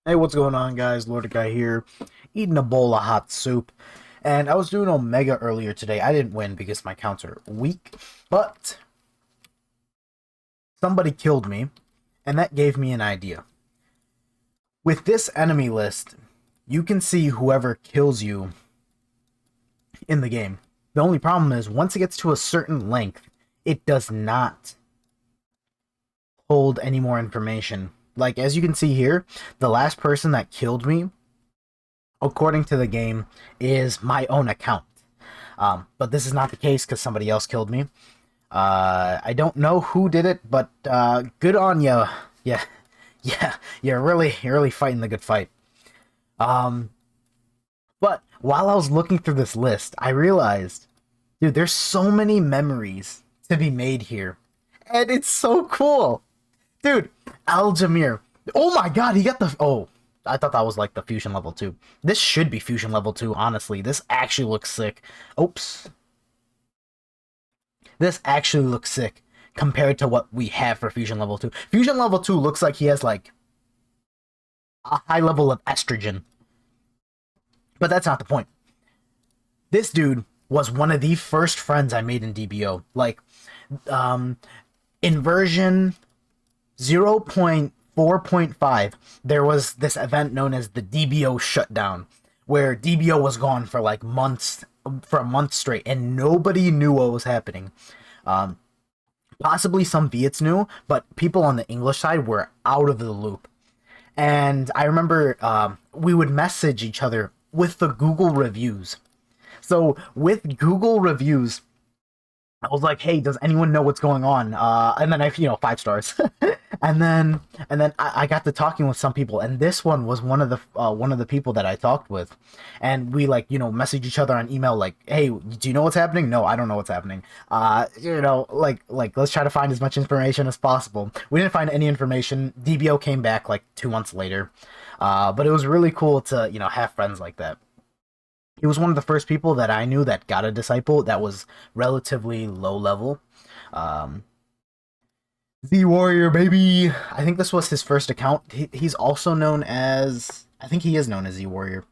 Hey, what's going on, guys? Lord Guy here, eating a bowl of hot soup. And I was doing Omega earlier today. I didn't win because my counts are weak, but somebody killed me, and that gave me an idea. With this enemy list, you can see whoever kills you in the game. The only problem is, once it gets to a certain length, it does not hold any more information. Like, as you can see here, the last person that killed me, according to the game, is my own account. But this is not the case because somebody else killed me. I don't know who did it, but good on you. Yeah, yeah, you're really fighting the good fight. Um, but while I was looking through this list, I realized, dude, there's so many memories to be made here, and it's so cool, dude. Aljamir. Oh my God, he got the I thought that was like the fusion level 2. This should be fusion level 2, honestly. This actually looks sick. Oops. This actually looks sick compared to what we have for fusion level 2. Fusion level 2 looks like he has like a high level of estrogen. But that's not the point. This dude was one of the first friends I made in DBO. Like, in version 0.4.5, there was this event known as the DBO shutdown, where DBO was gone for like months, for a month straight, and nobody knew what was happening. Possibly some Viets knew, but people on the English side were out of the loop. And I remember we would message each other with the Google reviews. So with Google reviews, I was like, "Hey, does anyone know what's going on?" And then 5 stars. and then I got to talking with some people, and this one was one of the people that I talked with, and we message each other on email like, "Hey, do you know what's happening?" "No, I don't know what's happening." Let's try to find as much information as possible. We didn't find any information. DBO came back like 2 months later, but it was really cool to have friends like that. He was one of the first people that I knew that got a disciple that was relatively low level. Um, Z Warrior, baby! I think this was his first account. He's also known as... I think he is known as Z Warrior.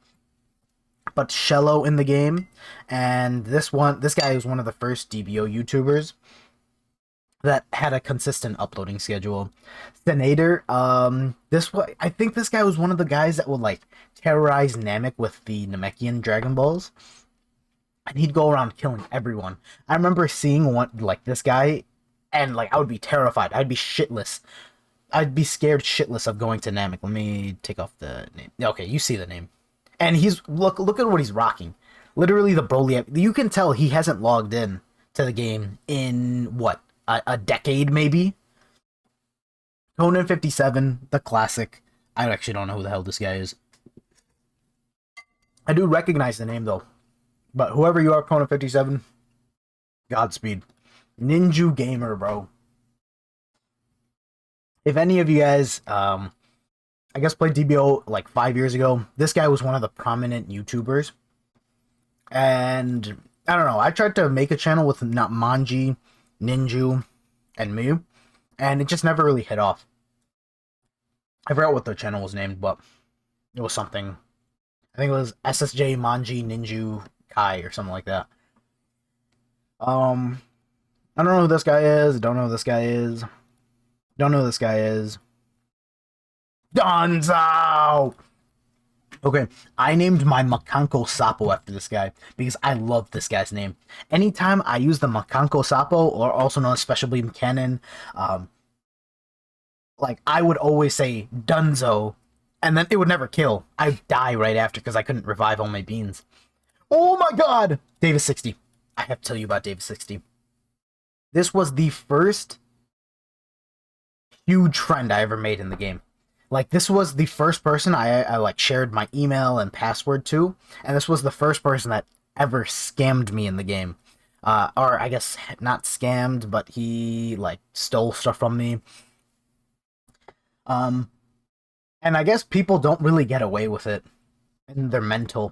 But Shello in the game. And this guy was one of the first DBO YouTubers that had a consistent uploading schedule. Senator, I think this guy was one of the guys that would like terrorize Namek with the Namekian Dragon Balls, and he'd go around killing everyone. I remember seeing one like this guy, and like I would be terrified. I'd be shitless. I'd be scared shitless of going to Namek. Let me take off the name. Okay, you see the name, and he's look at what he's rocking. Literally the Broly. You can tell he hasn't logged in to the game in what, a decade maybe. Conan 57, the classic. I actually don't know who the hell this guy is. I do recognize the name though. But whoever you are, Conan 57, Godspeed. Ninja Gamer, bro. If any of you guys, I guess played DBO like 5 years ago, this guy was one of the prominent YouTubers. And I don't know, I tried to make a channel with not Manji, Ninju, and me, and it just never really hit off. I forgot what the channel was named, but it was something. I think it was SSJ Manji Ninju Kai or something like that. I don't know who this guy is. Don't know who this guy is. Don't know who this guy is. Donzo! Okay, I named my Makanko Sapo after this guy because I love this guy's name. Anytime I use the Makanko Sapo, or also known as Special Beam Cannon, like I would always say Dunzo, and then it would never kill. I'd die right after because I couldn't revive all my beans. Oh my God! Davis 60. I have to tell you about Davis 60. This was the first huge friend I ever made in the game. Like, this was the first person I like shared my email and password to, and this was the first person that ever scammed me in the game. Or I guess not scammed, but he like stole stuff from me. And I guess people don't really get away with it in their mental.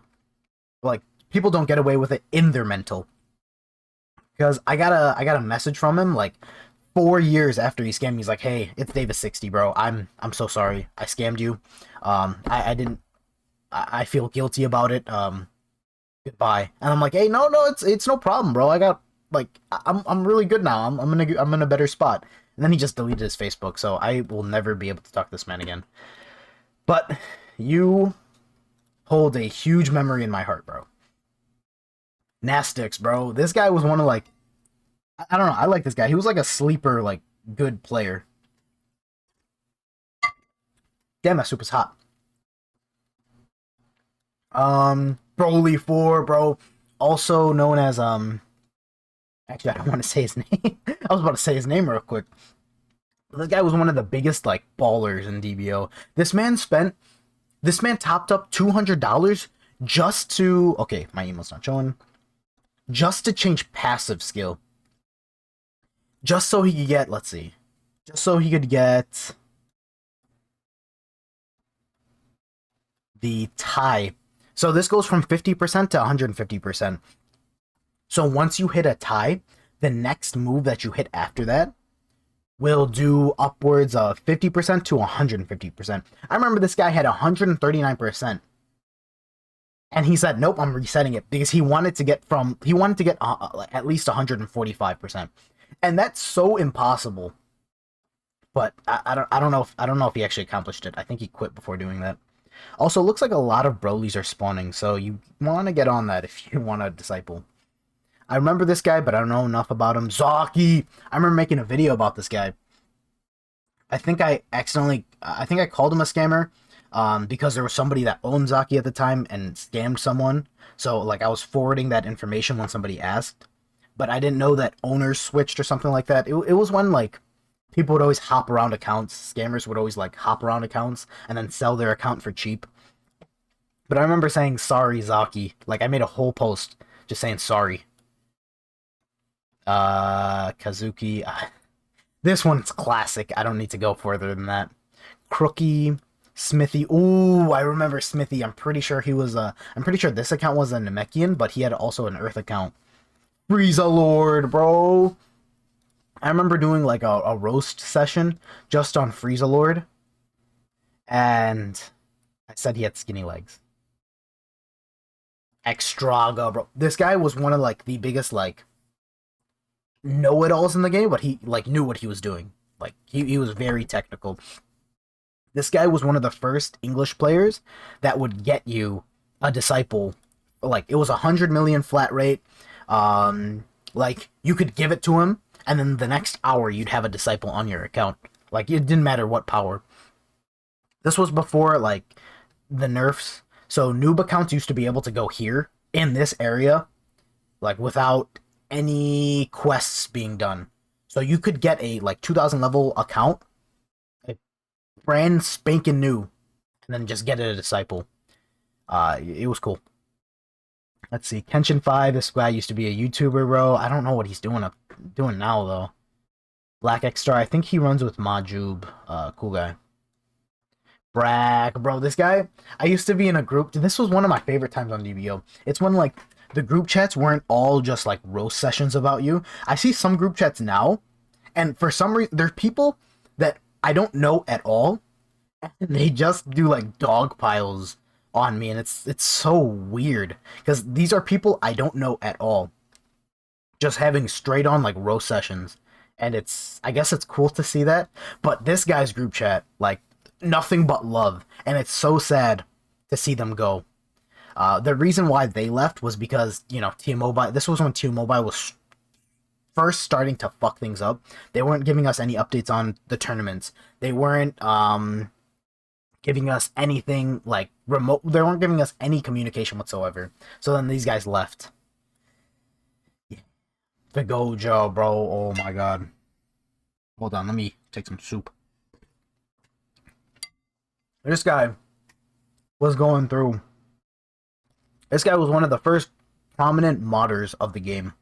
Like, people don't get away with it in their mental. Because I got a message from him like 4 years after he scammed me, he's like, "Hey, it's Davis60, bro. I'm so sorry. I scammed you. I didn't. I feel guilty about it. Goodbye." And I'm like, "Hey, no, it's no problem, bro. I got like, I'm really good now. I'm in a better spot." And then he just deleted his Facebook, so I will never be able to talk to this man again. But you hold a huge memory in my heart, bro. Nastix, bro. This guy was one of like, I don't know. I like this guy. He was like a sleeper, like good player. Damn, that soup is hot. Broly 4, bro. Also known as Actually, I don't want to say his name. I was about to say his name real quick. This guy was one of the biggest like ballers in DBO. This man topped up $200 just to, okay, my email's not showing. Just to change passive skill. Just so he could get, let's see. Just so he could get the tie. So this goes from 50% to 150%. So once you hit a tie, the next move that you hit after that will do upwards of 50% to 150%. I remember this guy had 139%. And he said, "Nope, I'm resetting it," because he wanted to get at least 145%. And that's so impossible. But I don't know if he actually accomplished it. I think he quit before doing that. Also, looks like a lot of Brolys are spawning, so you want to get on that if you want to disciple. I remember this guy, but I don't know enough about him. Zaki! I remember making a video about this guy. I think I called him a scammer, because there was somebody that owned Zaki at the time and scammed someone. So, like, I was forwarding that information when somebody asked. But I didn't know that owners switched or something like that. It was when, like, people would always hop around accounts. Scammers would always, like, hop around accounts and then sell their account for cheap. But I remember saying, "Sorry, Zaki." Like, I made a whole post just saying sorry. Kazuki. This one's classic. I don't need to go further than that. Crookie, Smithy. Ooh, I remember Smithy. I'm pretty sure he was I'm pretty sure this account was a Namekian, but he had also an Earth account. Frieza Lord, bro. I remember doing like a roast session just on Frieza Lord, and I said he had skinny legs. Extraga, bro. This guy was one of like the biggest like know-it-alls in the game, but he like knew what he was doing. Like he was very technical. This guy was one of the first English players that would get you a disciple. Like it was 100 million flat rate. Like you could give it to him, and then the next hour you'd have a disciple on your account. Like it didn't matter what power. This was before like the nerfs. So noob accounts used to be able to go here in this area, like without any quests being done. So you could get a like 2000 level account, a brand spanking new, and then just get it a disciple. It was cool. Let's see, Kenshin 5. This guy used to be a YouTuber, bro. I don't know what he's doing now though. Black X Star. I think he runs with Majub. Cool guy. Brag, bro. This guy. I used to be in a group. This was one of my favorite times on DBO. It's when like the group chats weren't all just like roast sessions about you. I see some group chats now, and for some reason, there's people that I don't know at all, and they just do like dog piles on me, and it's so weird because these are people I don't know at all, just having straight on like roast sessions, and I guess it's cool to see that. But this guy's group chat, like nothing but love, and it's so sad to see them go. The reason why they left was because, you know, T-Mobile, this was when T-Mobile was first starting to fuck things up. They weren't giving us any updates on the tournaments. They weren't giving us anything like remote. They weren't giving us any communication whatsoever. So then these guys left. The Gojo, bro. Oh my god. Hold on, let me take some soup. This guy was going through. This guy was one of the first prominent modders of the game.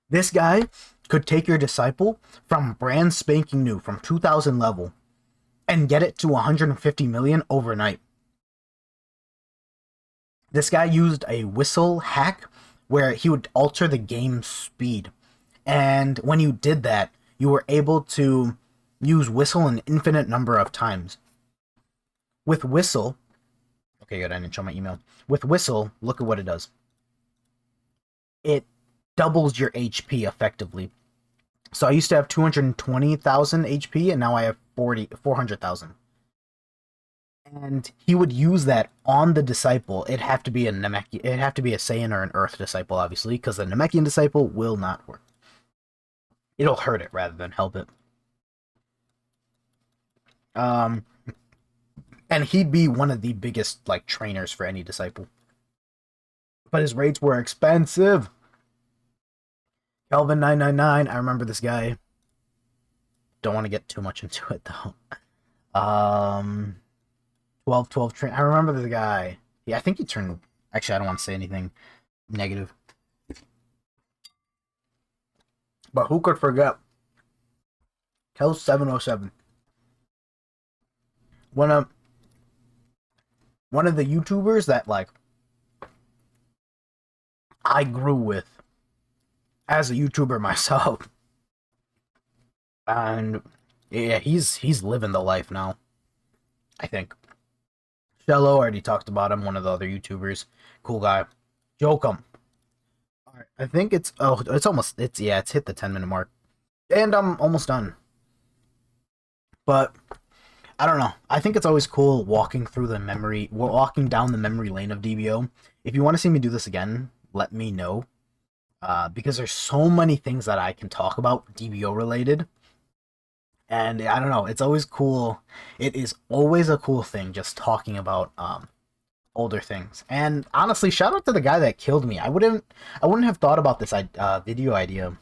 This guy could take your disciple from brand spanking new, from 2000 level, and get it to 150 million overnight. This guy used a whistle hack where he would alter the game speed. And when you did that, you were able to use whistle an infinite number of times. With whistle, okay, good, I didn't show my email. With whistle, look at what it does. It doubles your HP effectively. So I used to have 220,000 HP, and now I have 400,000. And he would use that on the disciple. It'd have to be a Saiyan or an Earth disciple, obviously, because the Namekian disciple will not work. It'll hurt it rather than help it. And he'd be one of the biggest like trainers for any disciple. But his rates were expensive. Kelvin 999, I remember this guy. Don't want to get too much into it though. 1212 train. I remember the guy. Yeah, I think he turned. Actually, I don't want to say anything negative. But who could forget? Kel 707. One of the YouTubers that like I grew with as a YouTuber myself. And yeah, he's living the life now, I think. Shello, already talked about him, one of the other YouTubers. Cool guy. Jokum. Alright, I think it's it's hit the 10-minute mark. And I'm almost done. But I don't know. I think it's always cool walking down the memory lane of DBO. If you want to see me do this again, let me know. Because there's so many things that I can talk about DBO related. And I don't know, it's always cool. It is always a cool thing just talking about older things. And honestly, shout out to the guy that killed me. I wouldn't have thought about this video idea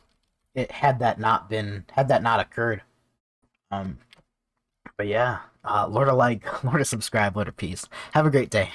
had that not occurred. But yeah, Lord of like, Lord of subscribe, Lord of peace. Have a great day.